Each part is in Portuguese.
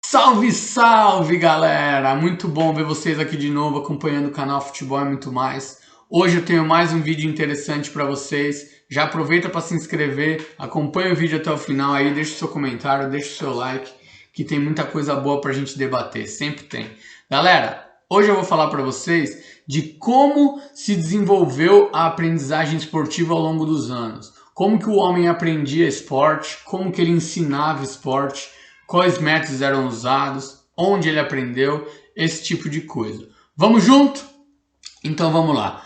Salve, salve, galera! Muito bom ver vocês aqui de novo acompanhando o canal Futebol e muito mais. Hoje eu tenho mais um vídeo interessante para vocês. Já aproveita para se inscrever, acompanha o vídeo até o final aí, deixa o seu comentário, deixa o seu like, que tem muita coisa boa para a gente debater, sempre tem. Galera, hoje eu vou falar para vocês de como se desenvolveu a aprendizagem esportiva ao longo dos anos. Como que o homem aprendia esporte, como que ele ensinava esporte, quais métodos eram usados, onde ele aprendeu, esse tipo de coisa. Vamos junto? Então vamos lá.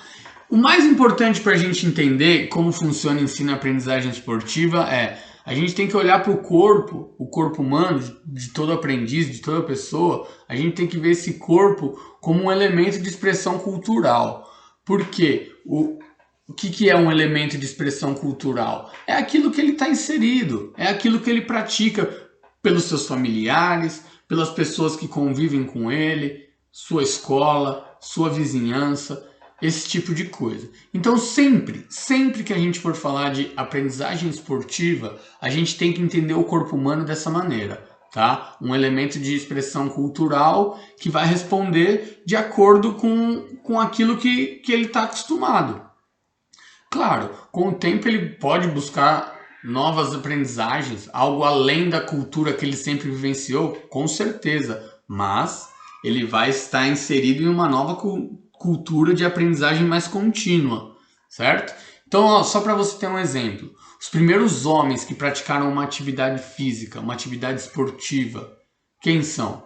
O mais importante para a gente entender como funciona o ensino e aprendizagem esportiva é a gente tem que olhar para o corpo humano de todo aprendiz, de toda pessoa, a gente tem que ver esse corpo como um elemento de expressão cultural. Por quê? O que é um elemento de expressão cultural? É aquilo que ele está inserido, é aquilo que ele pratica pelos seus familiares, pelas pessoas que convivem com ele, sua escola, sua vizinhança, esse tipo de coisa. Então sempre que a gente for falar de aprendizagem esportiva, a gente tem que entender o corpo humano dessa maneira, tá? Um elemento de expressão cultural que vai responder de acordo com aquilo que ele está acostumado. Claro, com o tempo ele pode buscar novas aprendizagens, algo além da cultura que ele sempre vivenciou, com certeza, mas ele vai estar inserido em uma nova cultura de aprendizagem mais contínua, certo? Então, ó, só para você ter um exemplo, os primeiros homens que praticaram uma atividade física, uma atividade esportiva, quem são?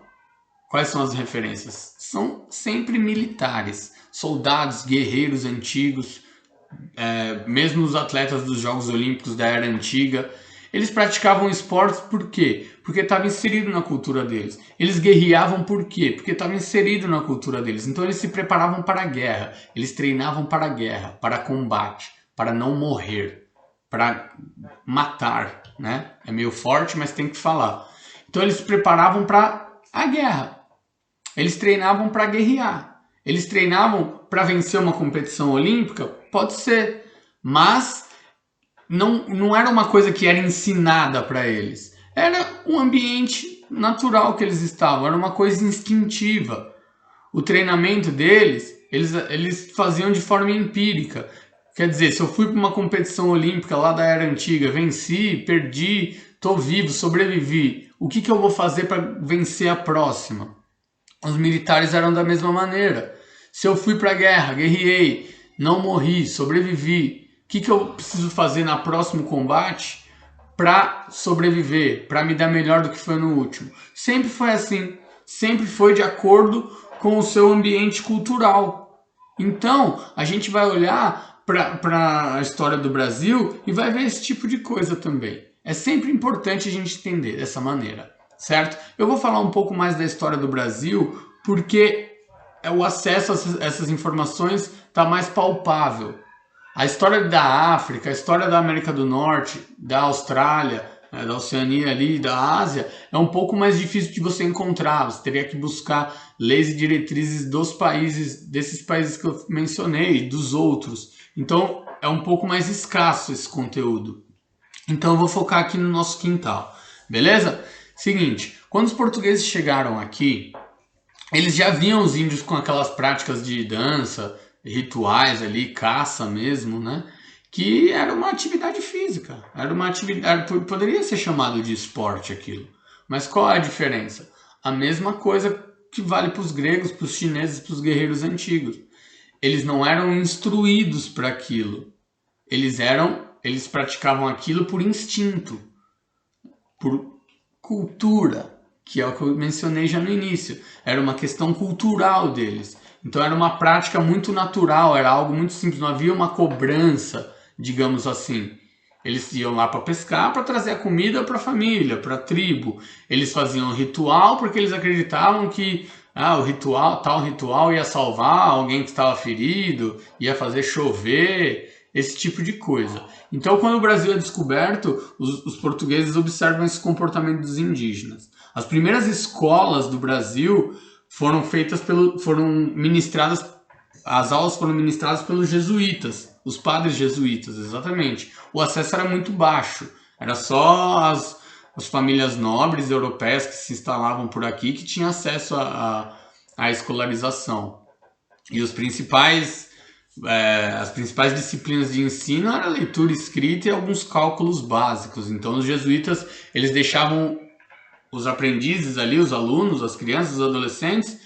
Quais são as referências? São sempre militares, soldados, guerreiros antigos, mesmo os atletas dos Jogos Olímpicos da era antiga, eles praticavam esportes por quê? Porque estava inserido na cultura deles. Eles guerreavam por quê? Porque estava inserido na cultura deles. Então eles se preparavam para a guerra, eles treinavam para a guerra, para combate, para não morrer, para matar, né? É meio forte, mas tem que falar. Então eles se preparavam para a guerra. Eles treinavam para guerrear. Eles treinavam para vencer uma competição olímpica? Pode ser. Mas não era uma coisa que era ensinada para eles. Era um ambiente natural que eles estavam. Era uma coisa instintiva. O treinamento deles, eles faziam de forma empírica. Quer dizer, se eu fui para uma competição olímpica lá da era antiga, venci, perdi, estou vivo, sobrevivi. O que eu vou fazer para vencer a próxima? Os militares eram da mesma maneira. Se eu fui para a guerra, guerreei, não morri, sobrevivi, o que eu preciso fazer no próximo combate para sobreviver, para me dar melhor do que foi no último? Sempre foi assim, sempre foi de acordo com o seu ambiente cultural. Então, a gente vai olhar para a história do Brasil e vai ver esse tipo de coisa também. É sempre importante a gente entender dessa maneira. Certo? Eu vou falar um pouco mais da história do Brasil porque o acesso a essas informações está mais palpável. A história da África, a história da América do Norte, da Austrália, da Oceania ali, da Ásia, é um pouco mais difícil de você encontrar. Você teria que buscar leis e diretrizes dos países, desses países que eu mencionei, dos outros. Então é um pouco mais escasso esse conteúdo. Então eu vou focar aqui no nosso quintal, beleza? Seguinte, quando os portugueses chegaram aqui, eles já viam os índios com aquelas práticas de dança, rituais ali, caça mesmo, né? Que era uma atividade física, era uma atividade, poderia ser chamado de esporte aquilo. Mas qual é a diferença? A mesma coisa que vale para os gregos, para os chineses, para os guerreiros antigos. Eles não eram instruídos para aquilo. Eles praticavam aquilo por instinto, por cultura, que é o que eu mencionei já no início. Era uma questão cultural deles. Então era uma prática muito natural, era algo muito simples, não havia uma cobrança, digamos assim. Eles iam lá para pescar, para trazer a comida para a família, para a tribo. Eles faziam um ritual porque eles acreditavam que o ritual, tal ritual ia salvar alguém que estava ferido, ia fazer chover, esse tipo de coisa. Então, quando o Brasil é descoberto, os portugueses observam esse comportamento dos indígenas. As primeiras escolas do Brasil foram ministradas, as aulas foram ministradas pelos jesuítas, os padres jesuítas, exatamente. O acesso era muito baixo, era só as famílias nobres europeias que se instalavam por aqui, que tinham acesso à escolarização. E as principais disciplinas de ensino eram leitura, escrita e alguns cálculos básicos. Então os jesuítas, eles deixavam os aprendizes ali, os alunos, as crianças, os adolescentes,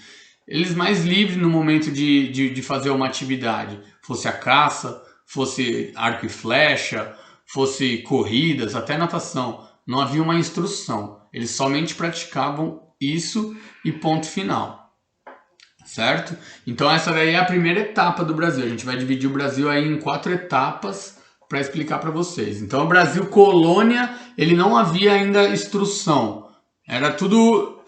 eles mais livres no momento de fazer uma atividade. Fosse a caça, fosse arco e flecha, fosse corridas, até natação. Não havia uma instrução. Eles somente praticavam isso e ponto final. Certo? Então essa daí é a primeira etapa do Brasil. A gente vai dividir o Brasil aí em 4 etapas para explicar para vocês. Então o Brasil colônia, ele não havia ainda instrução. Era tudo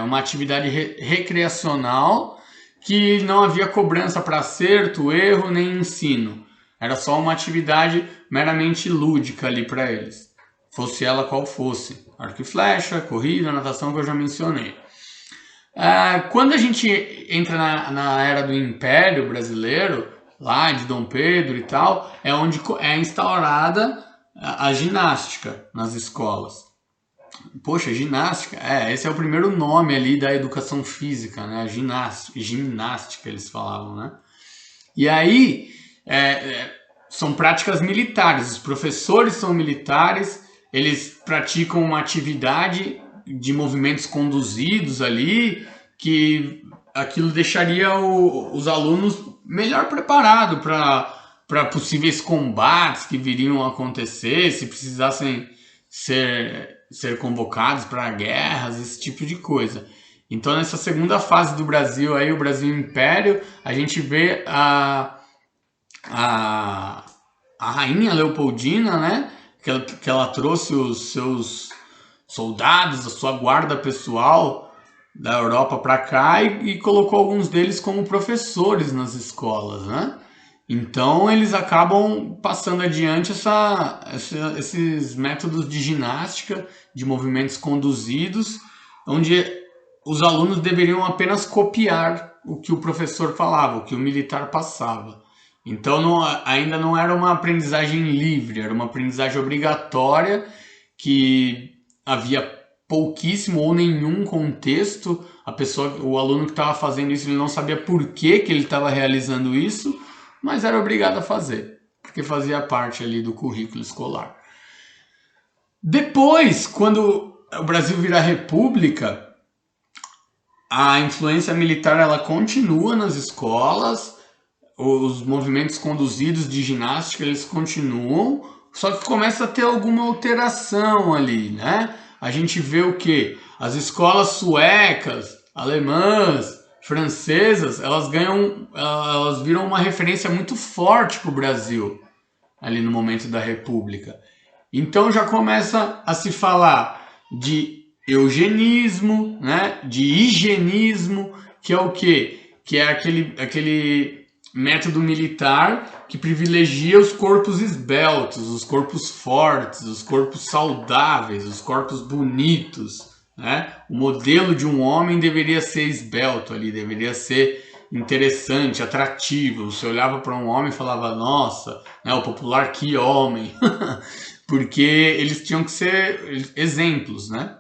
uma atividade recreacional que não havia cobrança para acerto, erro nem ensino. Era só uma atividade meramente lúdica ali para eles. Fosse ela qual fosse. Arco e flecha, corrida, natação que eu já mencionei. Quando a gente entra na era do Império Brasileiro, lá de Dom Pedro e tal, é onde é instaurada a ginástica nas escolas. Poxa, ginástica, esse é o primeiro nome ali da educação física, né? Ginástica eles falavam, né? E aí, são práticas militares, os professores são militares, eles praticam uma atividade de movimentos conduzidos ali, que aquilo deixaria os alunos melhor preparados para possíveis combates que viriam a acontecer, se precisassem ser convocados para guerras, esse tipo de coisa. Então nessa segunda fase do Brasil, aí, o Brasil Império, a gente vê a rainha Leopoldina, né? Que ela trouxe os seus soldados, a sua guarda pessoal da Europa para cá e colocou alguns deles como professores nas escolas, né? Então eles acabam passando adiante esses métodos de ginástica, de movimentos conduzidos, onde os alunos deveriam apenas copiar o que o professor falava, o que o militar passava. Então ainda não era uma aprendizagem livre, era uma aprendizagem obrigatória, que havia pouquíssimo ou nenhum contexto. O aluno que estava fazendo isso, ele não sabia por que ele estava realizando isso, mas era obrigado a fazer, porque fazia parte ali do currículo escolar. Depois, quando o Brasil vira república, a influência militar ela continua nas escolas, os movimentos conduzidos de ginástica eles continuam, só que começa a ter alguma alteração ali, né? A gente vê o que? As escolas suecas, alemãs, francesas, elas viram uma referência muito forte para o Brasil, ali no momento da República. Então já começa a se falar de eugenismo, né? De higienismo, que é o quê? Que é aquele método militar que privilegia os corpos esbeltos, os corpos fortes, os corpos saudáveis, os corpos bonitos, né? O modelo de um homem deveria ser esbelto ali, deveria ser interessante, atrativo. Você olhava para um homem e falava, nossa, né, o popular, que homem. Porque eles tinham que ser exemplos, né?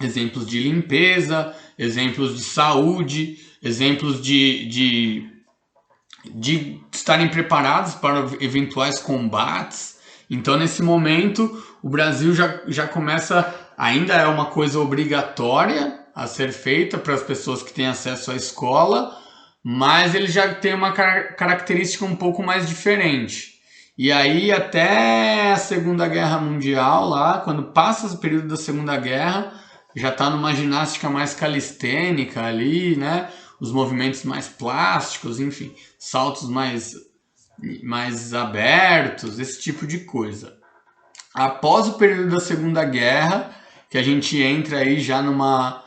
Exemplos de limpeza, exemplos de saúde, exemplos de estarem preparados para eventuais combates. Então nesse momento o Brasil já começa, ainda é uma coisa obrigatória a ser feita para as pessoas que têm acesso à escola, mas ele já tem uma característica um pouco mais diferente. E aí até a Segunda Guerra Mundial, lá, quando passa o período da Segunda Guerra, já está numa ginástica mais calistênica ali, né? Os movimentos mais plásticos, enfim, saltos mais abertos, esse tipo de coisa. Após o período da Segunda Guerra, que a gente entra aí já numa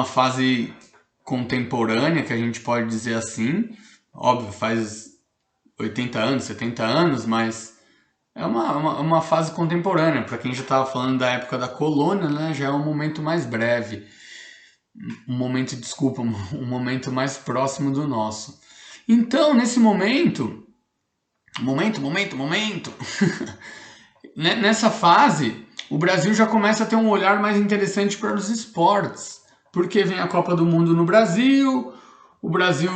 fase contemporânea, que a gente pode dizer assim, óbvio, faz 80 anos, 70 anos, mas é uma fase contemporânea. Para quem já estava falando da época da colônia, né, já é um momento mais breve. Um momento mais próximo do nosso. Então, nesse momento, nessa fase, o Brasil já começa a ter um olhar mais interessante para os esportes, porque vem a Copa do Mundo no Brasil, o Brasil,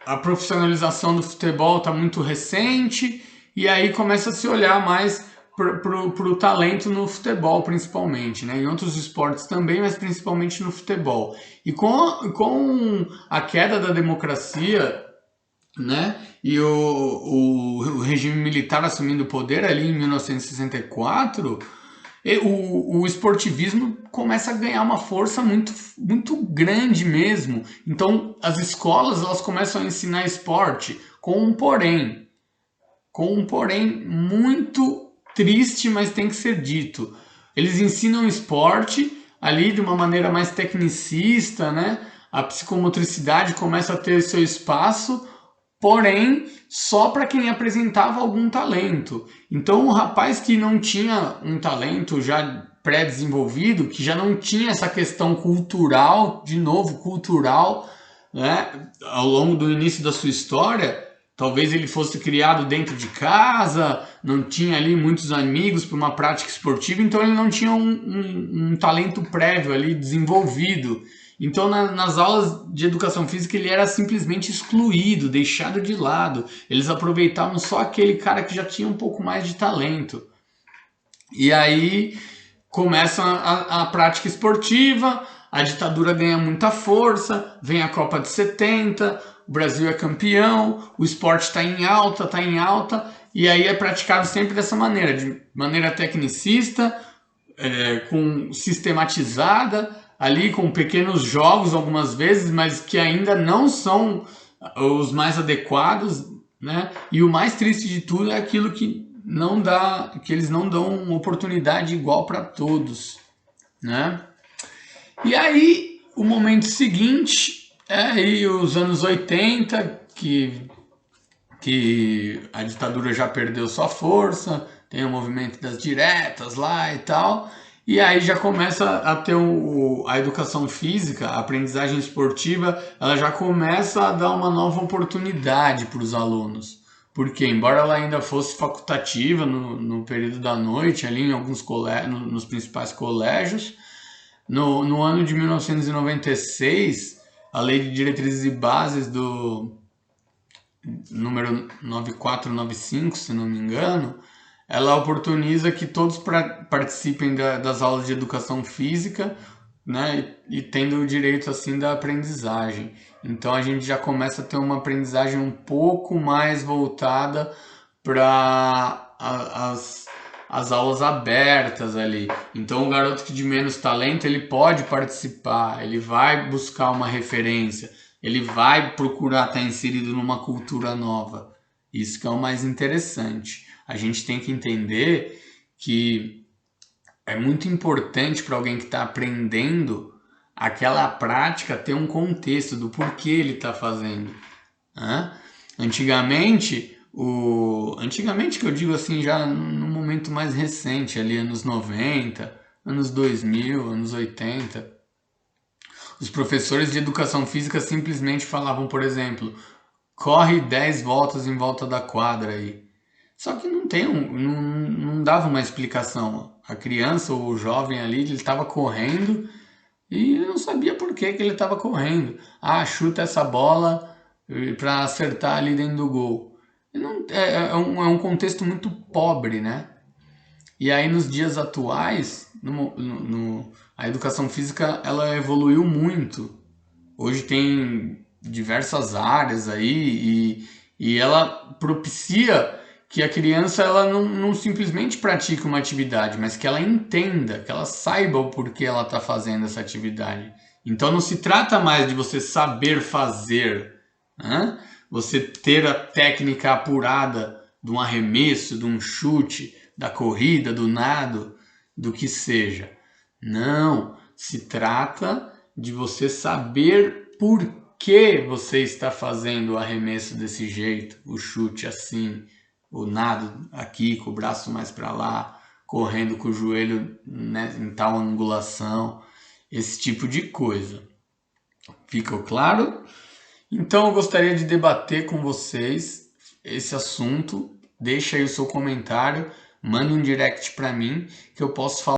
a profissionalização do futebol está muito recente, e aí começa a se olhar mais para o talento no futebol, principalmente, né? Em outros esportes também, mas principalmente no futebol. E com a queda da democracia, né? E o regime militar assumindo o poder ali em 1964, o esportivismo começa a ganhar uma força muito grande mesmo. Então, as escolas elas começam a ensinar esporte com um porém muito triste, mas tem que ser dito. Eles ensinam esporte ali de uma maneira mais tecnicista, né? A psicomotricidade começa a ter seu espaço, porém só para quem apresentava algum talento. Então o rapaz que não tinha um talento já pré-desenvolvido, que já não tinha essa questão cultural, de novo cultural, né, ao longo do início da sua história, talvez ele fosse criado dentro de casa, não tinha ali muitos amigos para uma prática esportiva, então ele não tinha um talento prévio ali desenvolvido. Então, nas aulas de educação física, ele era simplesmente excluído, deixado de lado. Eles aproveitavam só aquele cara que já tinha um pouco mais de talento. E aí começa a prática esportiva, a ditadura ganha muita força, vem a Copa de 70, o Brasil é campeão, o esporte está em alta, e aí é praticado sempre dessa maneira, de maneira tecnicista, com sistematizada, ali com pequenos jogos algumas vezes, mas que ainda não são os mais adequados, né? E o mais triste de tudo é aquilo que não dá, que eles não dão uma oportunidade igual para todos, né? E aí o momento seguinte é aí os anos 80, que a ditadura já perdeu sua força, tem o movimento das diretas lá e tal, e aí já começa a ter a educação física, a aprendizagem esportiva, ela já começa a dar uma nova oportunidade para os alunos. Porque, embora ela ainda fosse facultativa no período da noite, ali em alguns nos principais colégios, no ano de 1996, a Lei de Diretrizes e Bases do número 9495, se não me engano, ela oportuniza que todos participem das aulas de educação física, né, e tendo o direito assim da aprendizagem. Então a gente já começa a ter uma aprendizagem um pouco mais voltada para as aulas abertas ali. Então o garoto que de menos talento, ele pode participar, ele vai buscar uma referência, ele vai procurar estar inserido numa cultura nova. Isso que é o mais interessante. A gente tem que entender que é muito importante para alguém que está aprendendo aquela prática ter um contexto do porquê ele está fazendo. Né? Antigamente que eu digo assim, já no momento mais recente, ali anos 90, anos 2000, anos 80, os professores de educação física simplesmente falavam, por exemplo, corre 10 voltas em volta da quadra aí. Só que não dava uma explicação. A criança ou o jovem ali, ele estava correndo e não sabia por que ele estava correndo. Ah, chuta essa bola para acertar ali dentro do gol. Não, é um contexto muito pobre, né? E aí nos dias atuais, a educação física ela evoluiu muito. Hoje tem diversas áreas aí e ela propicia que a criança ela não simplesmente pratique uma atividade, mas que ela entenda, que ela saiba o porquê ela está fazendo essa atividade. Então não se trata mais de você saber fazer, né? Você ter a técnica apurada de um arremesso, de um chute, da corrida, do nado, do que seja. Não, se trata de você saber por que você está fazendo o arremesso desse jeito, o chute assim, o nado aqui com o braço mais para lá, correndo com o joelho, né, em tal angulação, esse tipo de coisa. Ficou claro? Então eu gostaria de debater com vocês esse assunto. Deixa aí o seu comentário. manda um direct para mim que eu posso falar